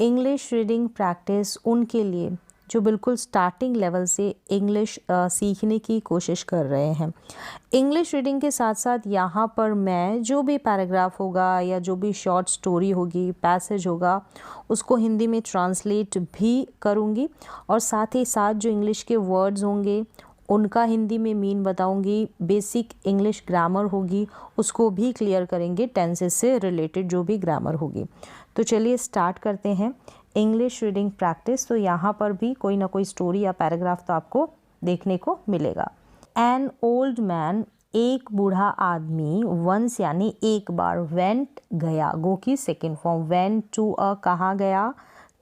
English reading practice उनके लिए जो बिल्कुल स्टार्टिंग लेवल से इंग्लिश सीखने की कोशिश कर रहे हैं। इंग्लिश रीडिंग के साथ साथ यहाँ पर मैं जो भी पैराग्राफ होगा या जो भी शॉर्ट स्टोरी होगी, पैसेज होगा, उसको हिंदी में ट्रांसलेट भी करूँगी और साथ ही साथ जो इंग्लिश के वर्ड्स होंगे उनका हिंदी में मीन बताऊंगी। बेसिक इंग्लिश ग्रामर होगी उसको भी क्लियर करेंगे, टेंसेस से रिलेटेड जो भी ग्रामर होगी। तो चलिए स्टार्ट करते हैं इंग्लिश रीडिंग प्रैक्टिस। तो यहाँ पर भी कोई ना कोई स्टोरी या पैराग्राफ तो आपको देखने को मिलेगा। एन ओल्ड मैन, एक बूढ़ा आदमी, वंस यानी एक बार, वेंट गया, गो की second form, went to a कहाँ गया,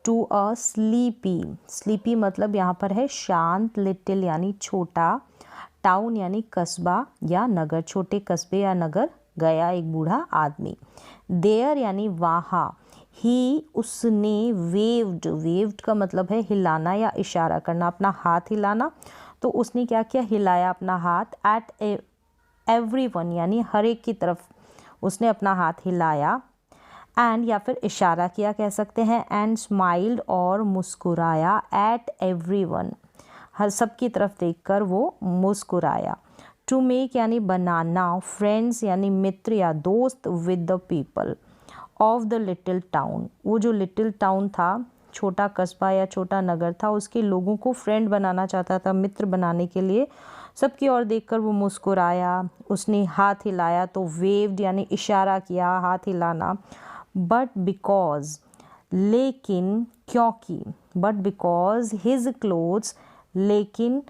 टू अ स्लीपी, स्लीपी मतलब यहाँ पर है शांत, लिटिल यानी छोटा, टाउन यानी कस्बा या नगर, छोटे कस्बे या नगर गया एक बूढ़ा आदमी। देयर यानी वहाँ, ही उसने, वेव्ड, वेव्ड का मतलब है हिलाना या इशारा करना, अपना हाथ हिलाना। तो उसने क्या किया, हिलाया अपना हाथ। एट एवरीवन यानी हर एक की तरफ उसने अपना हाथ हिलाया। एंड या फिर इशारा किया कह सकते हैं। एंड स्माइल्ड और मुस्कुराया। एट एवरीवन हर सब की तरफ देखकर वो मुस्कुराया। टू मेक यानी बनाना। फ्रेंड्स यानी मित्र या दोस्त। With the people of the little town, वो जो लिटिल टाउन था, छोटा कस्बा या छोटा नगर था, उसके लोगों को फ्रेंड बनाना चाहता था, मित्र बनाने के लिए सबकी ओर देखकर वो मुस्कुराया। उसने हाथ हिलाया तो वेव्ड यानी इशारा किया, हाथ हिलाना। बट बिकॉज, लेकिन क्योंकि, बट बिकॉज हिज क्लोथ्स, लेकिन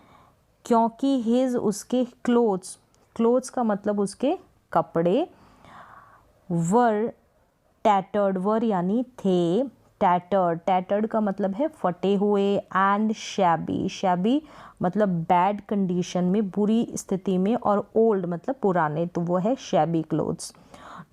क्योंकि हिज उसके क्लोथ्स, क्लोथ्स का मतलब उसके कपड़े, वर टैटर्ड, वर यानी थे, टैटर्ड, टैटर्ड का मतलब है फटे हुए। एंड शैबी, शैबी मतलब बैड कंडीशन में, बुरी स्थिति में, और ओल्ड मतलब पुराने, तो वो है शैबी क्लोथ्स।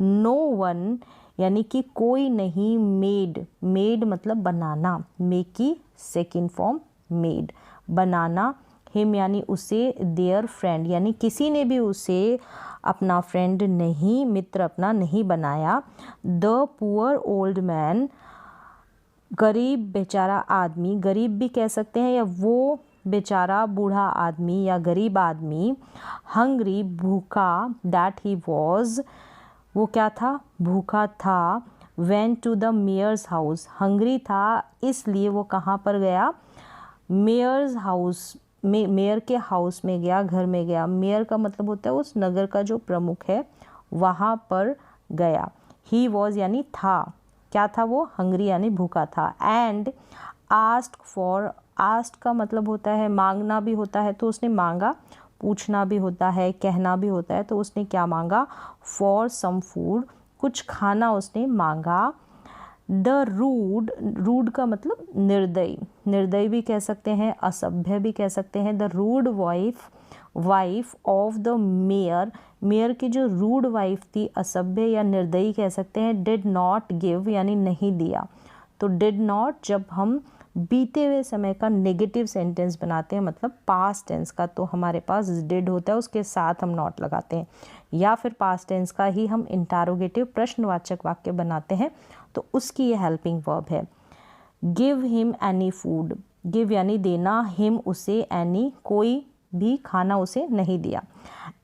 नो वन यानी कि कोई नहीं। मेड, मेड मतलब बनाना, मेक की सेकेंड फॉर्म मेड, बनाना। हिम यानी उसे। देयर फ्रेंड यानी किसी ने भी उसे अपना फ्रेंड नहीं, मित्र अपना नहीं बनाया। द पुअर ओल्ड मैन, गरीब बेचारा आदमी, गरीब भी कह सकते हैं, या वो बेचारा बूढ़ा आदमी या गरीब आदमी। हंग्री भूखा। दैट ही वॉज, वो क्या था, भूखा था। Went to the mayor's house, hungry था इसलिए वो कहाँ पर गया, मेयर्स हाउस में, मेयर के हाउस में गया, घर में गया। मेयर का मतलब होता है उस नगर का जो प्रमुख है, वहाँ पर गया। ही वॉज यानी था, क्या था वो, हंग्री यानी भूखा था। एंड आस्क्ड फॉर, आस्क्ड का मतलब होता है मांगना भी होता है, तो उसने मांगा, पूछना भी होता है, कहना भी होता है, तो उसने क्या मांगा, फॉर सम फूड, कुछ खाना उसने मांगा। द रूड, रूड का मतलब निर्दयी, निर्दयी भी कह सकते हैं, असभ्य भी कह सकते हैं। The rude wife, wife of the mayor, mayor की जो रूड वाइफ थी, असभ्य या निर्दयी कह सकते हैं। डिड नॉट गिव यानी नहीं दिया। तो डिड नॉट जब हम बीते हुए समय का नेगेटिव सेंटेंस बनाते हैं, मतलब पास्ट टेंस का, तो हमारे पास डिड होता है, उसके साथ हम नॉट लगाते हैं। या फिर पास्ट टेंस का ही हम इंटारोगेटिव प्रश्नवाचक वाक्य बनाते हैं, तो उसकी ये हेल्पिंग वर्ब है। Give him any food, give यानी देना, हिम उसे, एनी कोई भी खाना उसे नहीं दिया।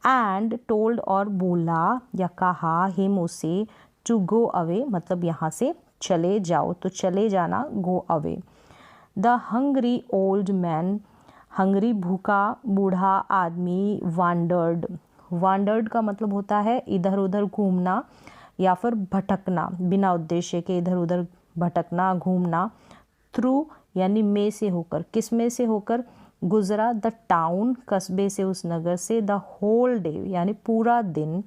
एंड टोल्ड और बोला या कहा, हिम उसे, टू गो अवे मतलब यहाँ से चले जाओ, तो चले जाना, go away. The hungry old man, hungry भूखा बूढ़ा आदमी। वांडर्ड, वांडर्ड का मतलब होता है इधर उधर घूमना या फिर भटकना, बिना उद्देश्य के इधर उधर भटकना, घूमना। थ्रू यानी में से होकर, किस में से होकर, गुजरा। द टाउन कस्बे से, उस नगर से। द होल डे यानी पूरा दिन।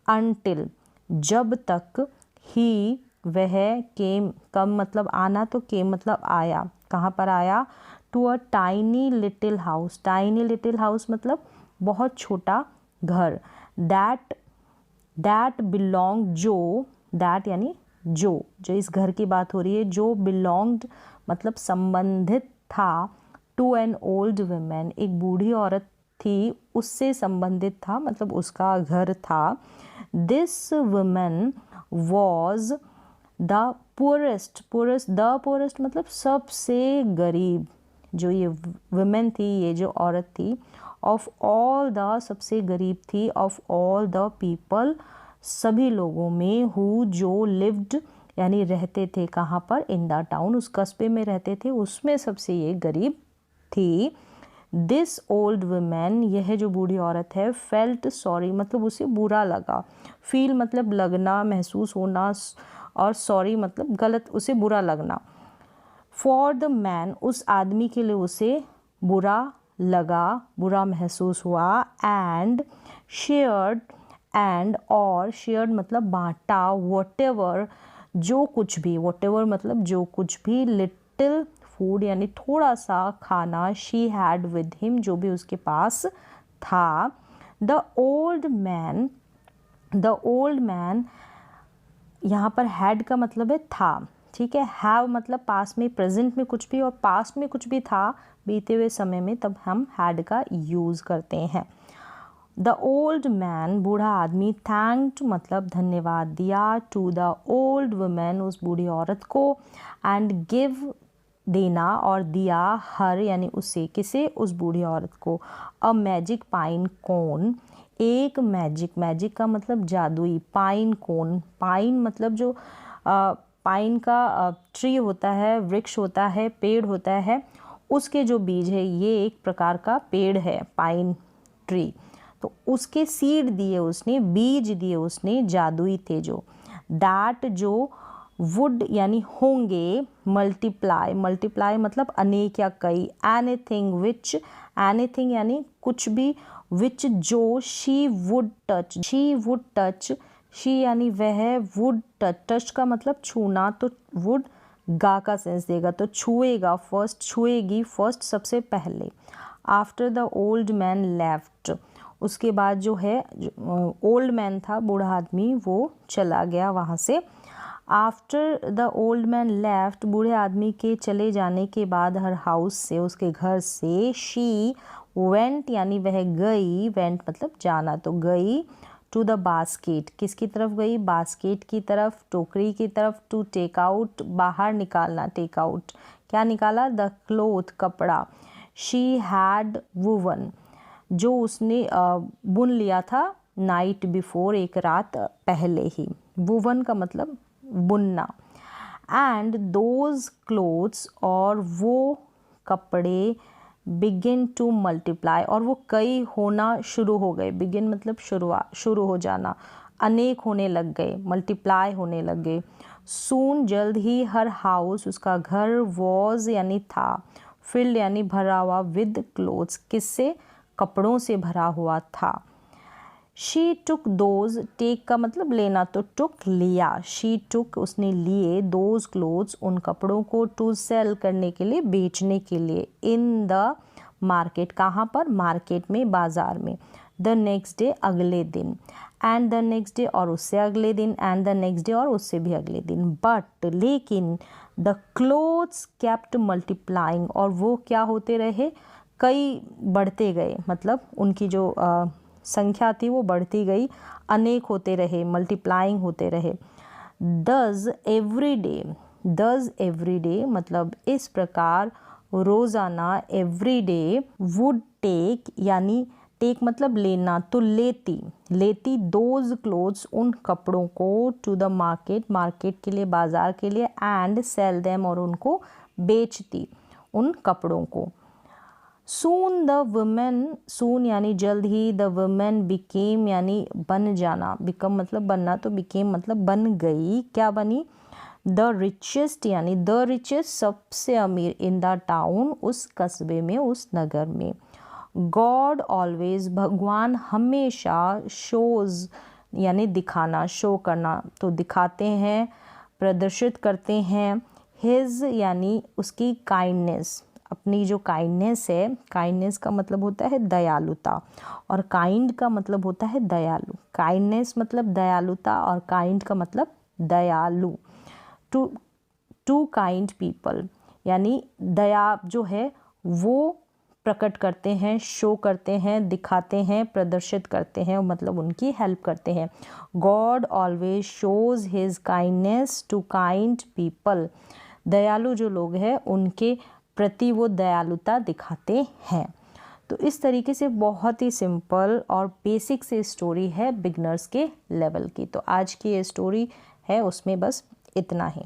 अनटिल जब तक। ही वह। केम, कम मतलब आना, तो केम मतलब आया, कहाँ पर आया, to a tiny little house, tiny little house मतलब बहुत छोटा घर। दैट, दैट बिलोंग जो, दैट यानी जो, जो इस घर की बात हो रही है, जो बिलोंग्ड मतलब संबंधित था। टू एन ओल्ड वुमेन, एक बूढ़ी औरत थी, उससे संबंधित था, मतलब उसका घर था। This women was the poorest मतलब सबसे गरीब, जो ये वुमेन थी, ये जो औरत थी, ऑफ ऑल द सबसे गरीब थी, ऑफ ऑल द पीपल सभी लोगों में, हु जो लिव्ड यानी रहते थे कहाँ पर, इन द टाउन उस कस्बे में रहते थे, उसमें सबसे ये गरीब थी। दिस ओल्ड वुमेन यह जो बूढ़ी औरत है, फेल्ट सॉरी मतलब उसे बुरा लगा, फील मतलब लगना, महसूस होना, और सॉरी मतलब गलत, उसे बुरा लगना। फॉर द मैन उस आदमी के लिए उसे बुरा लगा, बुरा महसूस हुआ। एंड शेयर्ड एंड और शेयर्ड मतलब बांटा, वॉटेवर जो कुछ भी, वॉटेवर मतलब जो कुछ भी, लिटिल फूड यानी थोड़ा सा खाना, शी हैड विद हिम जो भी उसके पास था। द ओल्ड मैन यहाँ पर हैड का मतलब है था, ठीक है। हैव मतलब पास में, प्रेजेंट में कुछ भी और पास्ट में कुछ भी था बीते हुए समय में, तब हम हैड का यूज़ करते हैं। द ओल्ड मैन बूढ़ा आदमी, थैंक्ड मतलब धन्यवाद दिया, टू द ओल्ड वुमेन उस बूढ़ी औरत को, एंड गिव देना और दिया, हर यानी उसे, किसे, उस बूढ़ी औरत को, अ मैजिक पाइन कोन एक मैजिक का मतलब जादुई, पाइन कोन, पाइन मतलब जो पाइन का ट्री होता है, वृक्ष होता है, पेड़ होता है, उसके जो बीज है, ये एक प्रकार का पेड़ है पाइन ट्री, तो उसके सीड दिए उसने, बीज दिए उसने, जादुई थे जो। दैट जो वुड यानी होंगे, मल्टीप्लाई मतलब अनेक या कई, एनीथिंग विच, एनीथिंग यानी कुछ भी, विच जो, शी वुड टच, शी यानी वह, वुड टच का मतलब छूना, तो वुड गा का सेंस देगा, तो छुएगा, फर्स्ट छुएगी, फर्स्ट सबसे पहले। After the old man left उसके बाद जो है ओल्ड मैन था, बूढ़ा आदमी, वो चला गया वहाँ से। After the old man left बूढ़े आदमी के चले जाने के बाद, हर हाउस से उसके घर से, शी वेंट यानी वह गई, वेंट मतलब जाना, तो गई, टू द बास्केट किसकी तरफ गई, बास्केट की तरफ, टोकरी की तरफ, टू टेक आउट बाहर निकालना, टेक आउट क्या निकाला, द क्लोथ कपड़ा, शी हैड वुवन जो उसने बुन लिया था, नाइट बिफोर एक रात पहले ही, वुवन का मतलब बुनना। एंड दोज क्लोथ्स और वो कपड़े, बिगिन टू मल्टीप्लाई और वो कई होना शुरू हो गए, बिगिन मतलब शुरू हो जाना, अनेक होने लग गए, मल्टीप्लाई होने लग गए। सून जल्द ही, हर हाउस उसका घर, वॉज यानी था, फिल्ड यानी भरा हुआ, विद क्लोथ्स किससे, कपड़ों से भरा हुआ था। शी टुक दोज, टेक का मतलब लेना, तो टुक लिया, शी टुक उसने लिए, दोज क्लोथ्स उन कपड़ों को, टू सेल करने के लिए, बेचने के लिए, इन द मार्केट कहाँ पर, मार्केट में, बाजार में। द नेक्स्ट डे अगले दिन, एंड द नेक्स्ट डे और उससे अगले दिन, एंड द नेक्स्ट डे और उससे भी अगले दिन। बट लेकिन, द क्लोथ्स केप्ट मल्टीप्लाइंग और वो क्या होते रहे, कई बढ़ते गए, मतलब उनकी जो संख्या थी वो बढ़ती गई, अनेक होते रहे, मल्टीप्लाइंग होते रहे। दस एवरी डे मतलब इस प्रकार, रोज़ाना, एवरी डे, वुड टेक यानी टेक मतलब लेना, तो लेती दोज क्लोथ्स उन कपड़ों को, टू द मार्केट के लिए, बाजार के लिए, एंड सेल देम और उनको बेचती उन कपड़ों को। सून द वुमेन, सून यानी जल्द ही, द वुमेन बिकेम यानी बन जाना, बिकम मतलब बनना, तो बिकेम मतलब बन गई, क्या बनी, द रिचेस्ट यानी द रिचेस्ट सबसे अमीर, इन द टाउन उस कस्बे में, उस नगर में। गॉड ऑलवेज भगवान हमेशा, शोज यानी दिखाना, शो करना, तो दिखाते हैं, प्रदर्शित करते हैं, हिज यानी उसकी काइंडनेस, अपनी जो काइंडनेस है, काइंडनेस का मतलब होता है दयालुता, और काइंड का मतलब होता है दयालु, काइंडनेस मतलब दयालुता और काइंड का मतलब दयालु। टू काइंड पीपल यानी दया जो है वो प्रकट करते हैं, शो करते हैं, दिखाते हैं, प्रदर्शित करते हैं, मतलब उनकी हेल्प करते हैं। God always shows his kindness to kind people. दयालु जो लोग हैं उनके प्रति वो दयालुता दिखाते हैं। तो इस तरीके से बहुत ही सिंपल और बेसिक से स्टोरी है बिगनर्स के लेवल की। तो आज की ये स्टोरी है उसमें बस इतना ही।